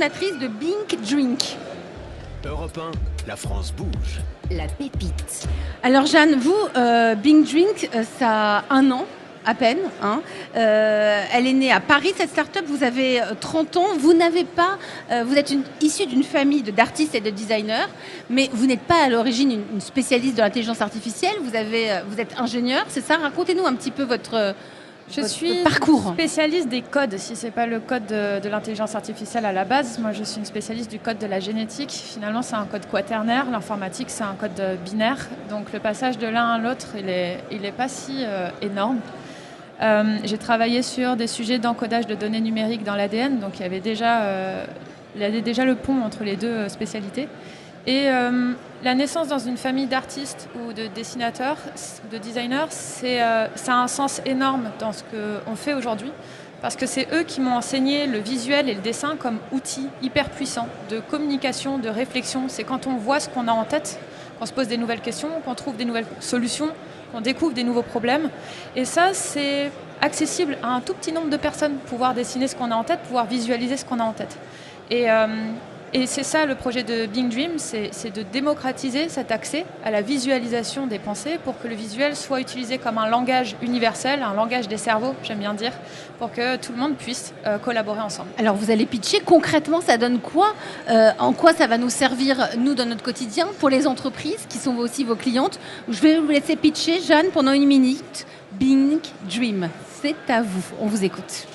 cofondatrice de Bing Drink. Europe 1, la France bouge. La pépite. Alors Jeanne, vous, Bing Drink, ça a 1 an à peine. Elle est née à Paris, cette start-up. Vous avez 30 ans. Vous n'avez pas, vous êtes issue d'une famille d'artistes et de designers, mais vous n'êtes pas à l'origine une spécialiste de l'intelligence artificielle. Vous êtes ingénieur, c'est ça? Racontez-nous un petit peu votre parcours. Spécialiste des codes, si ce n'est pas le code de l'intelligence artificielle à la base. Moi, je suis une spécialiste du code de la génétique. Finalement, c'est un code quaternaire. L'informatique, c'est un code binaire. Donc, le passage de l'un à l'autre, il est pas si énorme. J'ai travaillé sur des sujets d'encodage de données numériques dans l'ADN. Donc, il y avait déjà le pont entre les deux spécialités. Et la naissance dans une famille d'artistes ou de dessinateurs, de designers, ça a un sens énorme dans ce qu'on fait aujourd'hui, parce que c'est eux qui m'ont enseigné le visuel et le dessin comme outil hyper puissant de communication, de réflexion. C'est quand on voit ce qu'on a en tête, qu'on se pose des nouvelles questions, qu'on trouve des nouvelles solutions, qu'on découvre des nouveaux problèmes. Et ça, c'est accessible à un tout petit nombre de personnes, pouvoir dessiner ce qu'on a en tête, pouvoir visualiser ce qu'on a en tête. Et c'est ça le projet de Bing Dream, c'est de démocratiser cet accès à la visualisation des pensées pour que le visuel soit utilisé comme un langage universel, un langage des cerveaux, j'aime bien dire, pour que tout le monde puisse collaborer ensemble. Alors vous allez pitcher, concrètement ça donne quoi? En quoi ça va nous servir, nous, dans notre quotidien, pour les entreprises qui sont aussi vos clientes? Je vais vous laisser pitcher, Jeanne, pendant 1 minute. Bing Dream, c'est à vous, on vous écoute.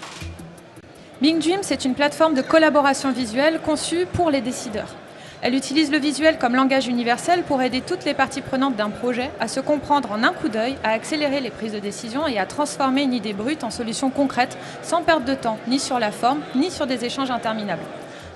Bing Dream, c'est une plateforme de collaboration visuelle conçue pour les décideurs. Elle utilise le visuel comme langage universel pour aider toutes les parties prenantes d'un projet à se comprendre en un coup d'œil, à accélérer les prises de décision et à transformer une idée brute en solution concrète sans perdre de temps, ni sur la forme, ni sur des échanges interminables.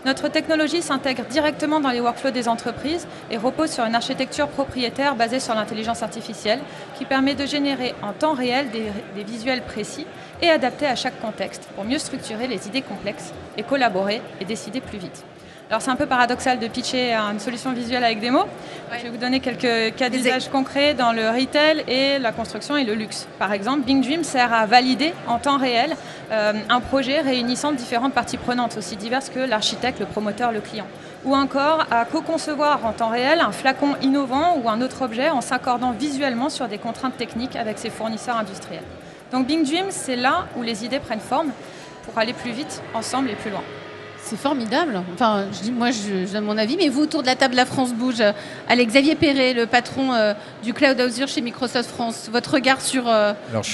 Notre technologie s'intègre directement dans les workflows des entreprises et repose sur une architecture propriétaire basée sur l'intelligence artificielle qui permet de générer en temps réel des visuels précis et adaptés à chaque contexte pour mieux structurer les idées complexes et collaborer et décider plus vite. Alors c'est un peu paradoxal de pitcher une solution visuelle avec des mots. Ouais. Je vais vous donner quelques cas d'usage concrets dans le retail et la construction et le luxe. Par exemple, Bing Dream sert à valider en temps réel un projet réunissant différentes parties prenantes, aussi diverses que l'architecte, le promoteur, le client. Ou encore à co-concevoir en temps réel un flacon innovant ou un autre objet en s'accordant visuellement sur des contraintes techniques avec ses fournisseurs industriels. Donc Bing Dream, c'est là où les idées prennent forme pour aller plus vite, ensemble et plus loin. C'est formidable. Enfin, je donne mon avis, mais vous, autour de la table, la France bouge. Allez, Xavier Perret, le patron du Cloud Azure chez Microsoft France. Votre regard sur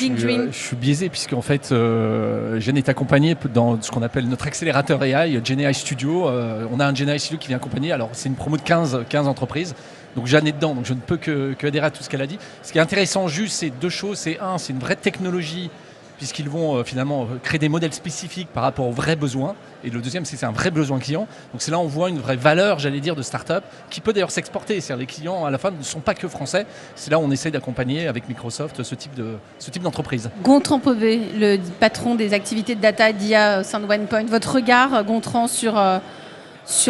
Bing Dream? Je suis biaisé puisqu'en fait, Jeanne est accompagnée dans ce qu'on appelle notre accélérateur AI, GenAI Studio. On a un GenAI Studio qui vient accompagner. Alors, c'est une promo de 15 entreprises. Donc Jeanne est dedans, donc je ne peux que adhérer à tout ce qu'elle a dit. Ce qui est intéressant juste, c'est 2 choses. C'est c'est une vraie technologie, puisqu'ils vont finalement créer des modèles spécifiques par rapport aux vrais besoins. Et le deuxième, c'est un vrai besoin client. Donc c'est là où on voit une vraie valeur, j'allais dire, de start-up, qui peut d'ailleurs s'exporter. C'est-à-dire les clients, à la fin, ne sont pas que français. C'est là où on essaie d'accompagner avec Microsoft ce type d'entreprise. Gontran Pobé, le patron des activités de data d'IA SoundOnePoint. Votre regard, Gontran, sur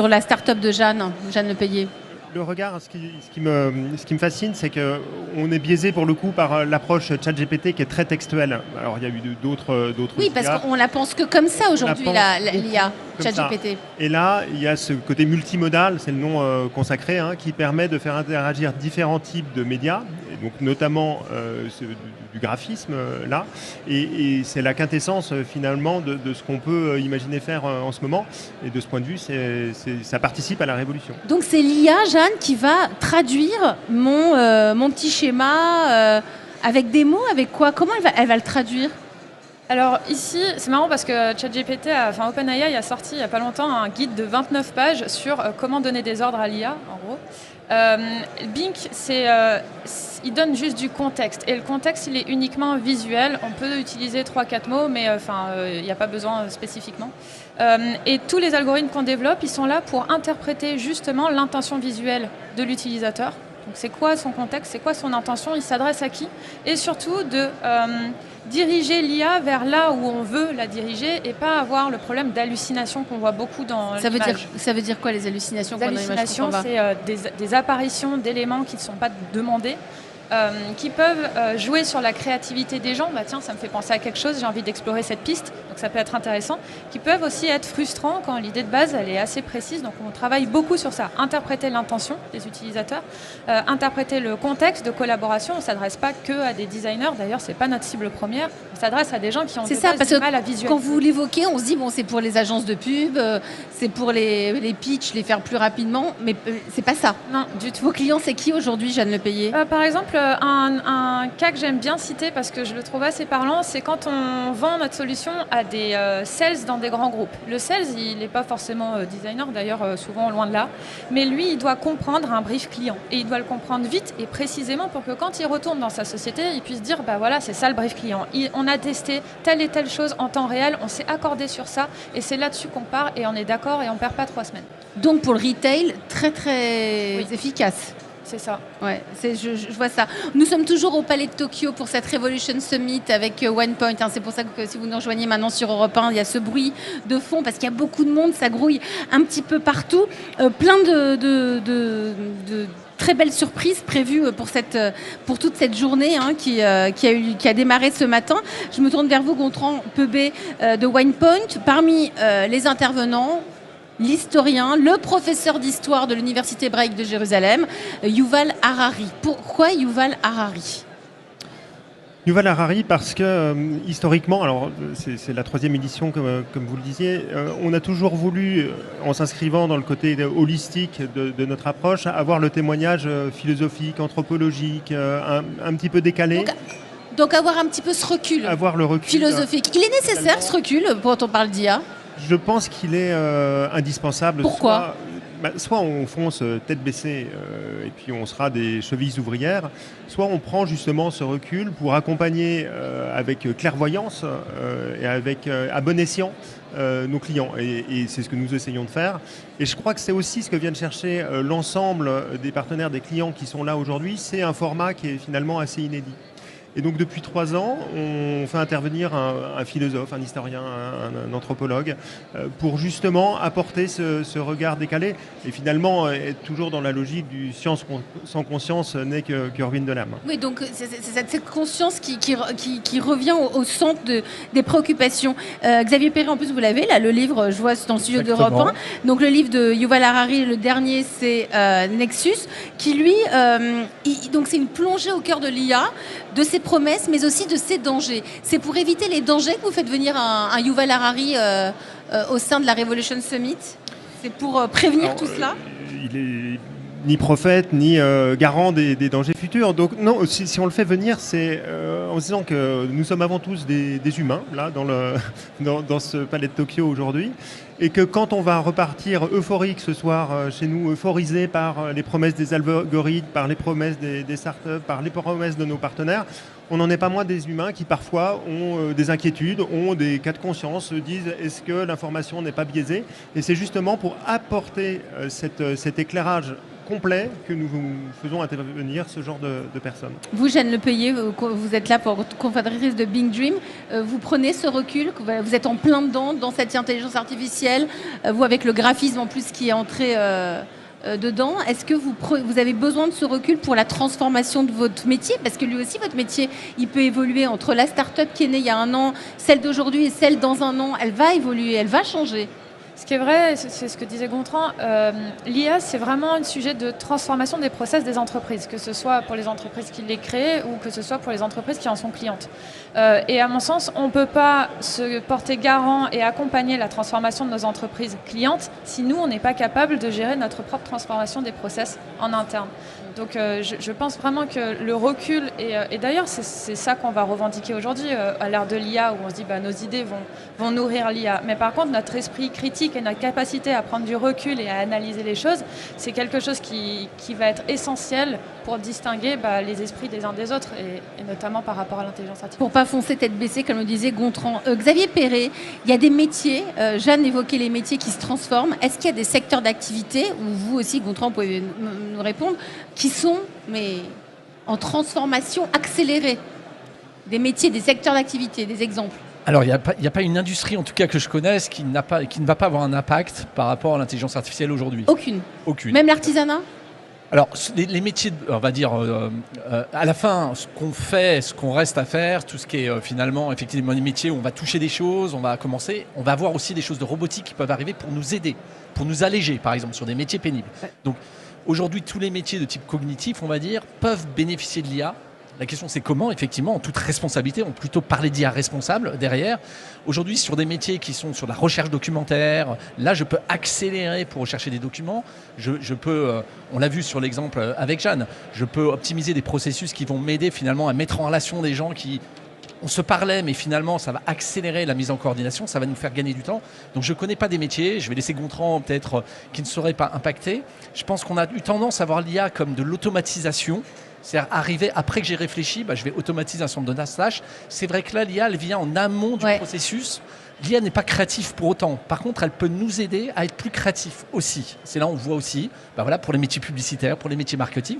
la start-up de Jeanne Lepayet? Le regard, ce qui me fascine, c'est qu'on est biaisé pour le coup par l'approche ChatGPT qui est très textuelle. Alors il y a eu d'autres. Oui, parce qu'on la pense que comme ça aujourd'hui, l'IA, ChatGPT. Et là, il y a ce côté multimodal, c'est le nom consacré, qui permet de faire interagir différents types de médias, et donc notamment du graphisme là. Et c'est la quintessence finalement de ce qu'on peut imaginer faire en ce moment. Et de ce point de vue, ça participe à la révolution. Donc c'est l'IA, Jeanne, qui va traduire mon petit schéma avec des mots, avec quoi? Comment elle va le traduire? Alors ici, c'est marrant parce que ChatGPT, OpenAI a sorti il n'y a pas longtemps un guide de 29 pages sur comment donner des ordres à l'IA, en gros. Bing, il donne juste du contexte. Et le contexte, il est uniquement visuel. On peut utiliser 3-4 mots, mais il n'y a pas besoin spécifiquement. Et tous les algorithmes qu'on développe, ils sont là pour interpréter justement l'intention visuelle de l'utilisateur. Donc c'est quoi son contexte, c'est quoi son intention, il s'adresse à qui? Et surtout de diriger l'IA vers là où on veut la diriger et pas avoir le problème d'hallucination qu'on voit beaucoup dans l'image. Ça veut dire quoi les hallucinations? Les hallucinations, c'est des apparitions d'éléments qui ne sont pas demandés qui peuvent jouer sur la créativité des gens. Bah, tiens, ça me fait penser à quelque chose, j'ai envie d'explorer cette piste, donc ça peut être intéressant. Qui peuvent aussi être frustrants quand l'idée de base elle est assez précise, donc on travaille beaucoup sur ça. Interpréter l'intention des utilisateurs, interpréter le contexte de collaboration. On ne s'adresse pas que à des designers, d'ailleurs c'est pas notre cible première, on s'adresse à des gens qui ont du mal à visualiser. Quand vous l'évoquez, on se dit bon, c'est pour les agences de pub, c'est pour les pitchs, les faire plus rapidement, mais c'est pas ça. Non, du tout. Vos clients, c'est qui aujourd'hui, Jeanne Lepayet? Par exemple, un cas que j'aime bien citer parce que je le trouve assez parlant, c'est quand on vend notre solution à des sales dans des grands groupes. Le sales, il n'est pas forcément designer, d'ailleurs souvent loin de là, mais lui, il doit comprendre un brief client et il doit le comprendre vite et précisément pour que quand il retourne dans sa société, il puisse dire bah voilà, c'est ça le brief client. On a testé telle et telle chose en temps réel, on s'est accordé sur ça et c'est là-dessus qu'on part et on est d'accord et on ne perd pas 3 semaines. Donc pour le retail, très très efficace. C'est ça. Ouais, je vois ça. Nous sommes toujours au Palais de Tokyo pour cette Revolution Summit avec OnePoint. C'est pour ça que si vous nous rejoignez maintenant sur Europe 1, il y a ce bruit de fond parce qu'il y a beaucoup de monde, ça grouille un petit peu partout. Plein de très belles surprises prévues pour toute cette journée qui a démarré ce matin. Je me tourne vers vous, Gontran Peubé de OnePoint. Parmi les intervenants, l'historien, le professeur d'histoire de l'Université hébraïque de Jérusalem, Yuval Harari. Pourquoi Yuval Harari ? Yuval Harari parce que historiquement, alors c'est la 3e édition comme vous le disiez, on a toujours voulu, en s'inscrivant dans le côté holistique de notre approche, avoir le témoignage philosophique, anthropologique, un petit peu décalé. Donc avoir un petit peu ce recul, avoir le recul philosophique. Il est nécessaire ce recul quand on parle d'IA ? Je pense qu'il est indispensable. Pourquoi ? Soit on fonce tête baissée et puis on sera des chevilles ouvrières, soit on prend justement ce recul pour accompagner avec clairvoyance et avec à bon escient nos clients. Et c'est ce que nous essayons de faire. Et je crois que c'est aussi ce que viennent chercher l'ensemble des partenaires, des clients qui sont là aujourd'hui. C'est un format qui est finalement assez inédit. Et donc depuis 3 ans, on fait intervenir un philosophe, un historien, un anthropologue, pour justement apporter ce regard décalé et finalement être toujours dans la logique du science sans conscience n'est que ruine de l'âme. Oui, donc c'est cette conscience qui revient au centre des préoccupations. Xavier Perret, en plus vous l'avez, là le livre, je vois dans le studio d'Europe 1. Donc le livre de Yuval Harari, le dernier c'est Nexus, qui lui, donc c'est une plongée au cœur de l'IA, de ses promesses, mais aussi de ses dangers. C'est pour éviter les dangers que vous faites venir un Yuval Harari au sein de la Revolution Summit ? C'est pour prévenir tout cela ? Il est ni prophète, ni garant des dangers futurs. Donc non, si on le fait venir, c'est en se disant que nous sommes avant tous des humains, là, dans ce palais de Tokyo aujourd'hui, et que quand on va repartir euphorique ce soir chez nous, euphorisé par les promesses des algorithmes, par les promesses des startups, par les promesses de nos partenaires, on n'en est pas moins des humains qui parfois ont des inquiétudes, ont des cas de conscience, se disent est-ce que l'information n'est pas biaisée ? Et c'est justement pour apporter cet éclairage complet que nous faisons intervenir ce genre de personnes. Vous, Jeanne Lepayet, vous êtes là pour confédératrice de Bing Dream. Vous prenez ce recul, vous êtes en plein dedans, dans cette intelligence artificielle, vous avec le graphisme en plus qui est entré dedans. Est-ce que vous avez besoin de ce recul pour la transformation de votre métier ? Parce que lui aussi, votre métier, il peut évoluer entre la start-up qui est née il y a 1 an, celle d'aujourd'hui et celle dans 1 an. Elle va évoluer, elle va changer. Ce qui est vrai, c'est ce que disait Gontran, l'IA, c'est vraiment un sujet de transformation des process des entreprises, que ce soit pour les entreprises qui les créent ou que ce soit pour les entreprises qui en sont clientes. Et à mon sens, on ne peut pas se porter garant et accompagner la transformation de nos entreprises clientes si nous, on n'est pas capable de gérer notre propre transformation des process en interne. Donc je pense vraiment que le recul, et d'ailleurs c'est ça qu'on va revendiquer aujourd'hui à l'ère de l'IA, où on se dit nos idées vont nourrir l'IA. Mais par contre, notre esprit critique et notre capacité à prendre du recul et à analyser les choses, c'est quelque chose qui va être essentiel pour distinguer les esprits des uns des autres, et notamment par rapport à l'intelligence artificielle. Pour pas foncer tête baissée, comme le disait Gontran. Xavier Perret, il y a des métiers, Jeanne évoquait les métiers qui se transforment. Est-ce qu'il y a des secteurs d'activité, où vous aussi, Gontran, vous pouvez nous répondre, qui sont en transformation accélérée ? Des métiers, des secteurs d'activité, des exemples ? Alors, il n'y a pas une industrie, en tout cas que je connaisse, qui ne va pas avoir un impact par rapport à l'intelligence artificielle aujourd'hui. Aucune. Aucune. Même l'artisanat ? Alors, les métiers, on va dire, à la fin, ce qu'on fait, ce qu'on reste à faire, tout ce qui est finalement, effectivement, les métiers où on va toucher des choses, on va commencer, on va avoir aussi des choses de robotique qui peuvent arriver pour nous aider, pour nous alléger, par exemple, sur des métiers pénibles. Donc, aujourd'hui, tous les métiers de type cognitif, on va dire, peuvent bénéficier de l'IA. La question, c'est comment, effectivement, en toute responsabilité, on peut plutôt parler d'IA responsable derrière. Aujourd'hui, sur des métiers qui sont sur la recherche documentaire, là, je peux accélérer pour rechercher des documents. Je peux, on l'a vu sur l'exemple avec Jeanne, je peux optimiser des processus qui vont m'aider finalement à mettre en relation des gens qui... On se parlait, mais finalement, ça va accélérer la mise en coordination, ça va nous faire gagner du temps. Donc, je ne connais pas des métiers, je vais laisser Gontran peut-être qui ne seraient pas impactés. Je pense qu'on a eu tendance à voir l'IA comme de l'automatisation. C'est-à-dire arriver après que j'ai réfléchi, je vais automatiser un certain nombre de tâches. C'est vrai que là, l'IA, elle vient en amont du processus. L'IA n'est pas créative pour autant. Par contre, elle peut nous aider à être plus créatifs aussi. C'est là où on voit aussi, pour les métiers publicitaires, pour les métiers marketing,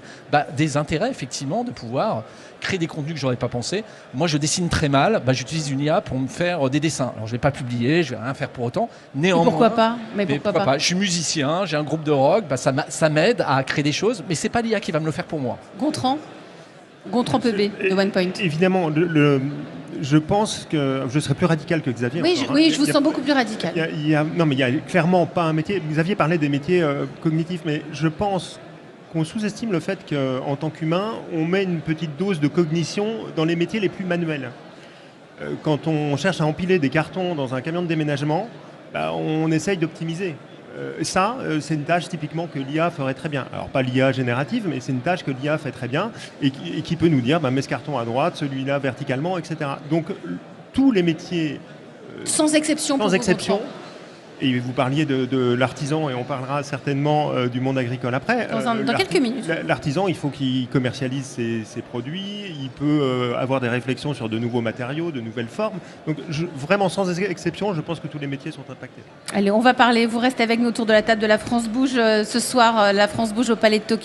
des intérêts effectivement de pouvoir créer des contenus que je n'aurais pas pensé. Moi, je dessine très mal. J'utilise une IA pour me faire des dessins. Alors, je ne vais pas publier, je ne vais rien faire pour autant. Néanmoins, pourquoi pas? Mais pourquoi pas? Je suis musicien, j'ai un groupe de rock. Ça m'aide à créer des choses, mais c'est pas l'IA qui va me le faire pour moi. Gontran PB de OnePoint. Évidemment, je pense que je serais plus radical que Xavier. Oui, je vous sens beaucoup plus radical. Il y a clairement pas un métier. Xavier parlait des métiers cognitifs, mais je pense qu'on sous-estime le fait qu'en tant qu'humain, on met une petite dose de cognition dans les métiers les plus manuels. Quand on cherche à empiler des cartons dans un camion de déménagement, on essaye d'optimiser. C'est une tâche typiquement que l'IA ferait très bien. Alors pas l'IA générative, mais c'est une tâche que l'IA fait très bien et qui peut nous dire mets ce carton à droite, celui-là verticalement, etc. Donc tous les métiers... sans exception. Et vous parliez de l'artisan et on parlera certainement du monde agricole après. Dans quelques minutes. L'artisan, il faut qu'il commercialise ses produits, il peut avoir des réflexions sur de nouveaux matériaux, de nouvelles formes. Donc vraiment sans exception, je pense que tous les métiers sont impactés. Allez, on va parler, vous restez avec nous autour de la table de la France Bouge. Ce soir, la France Bouge au Palais de Tokyo.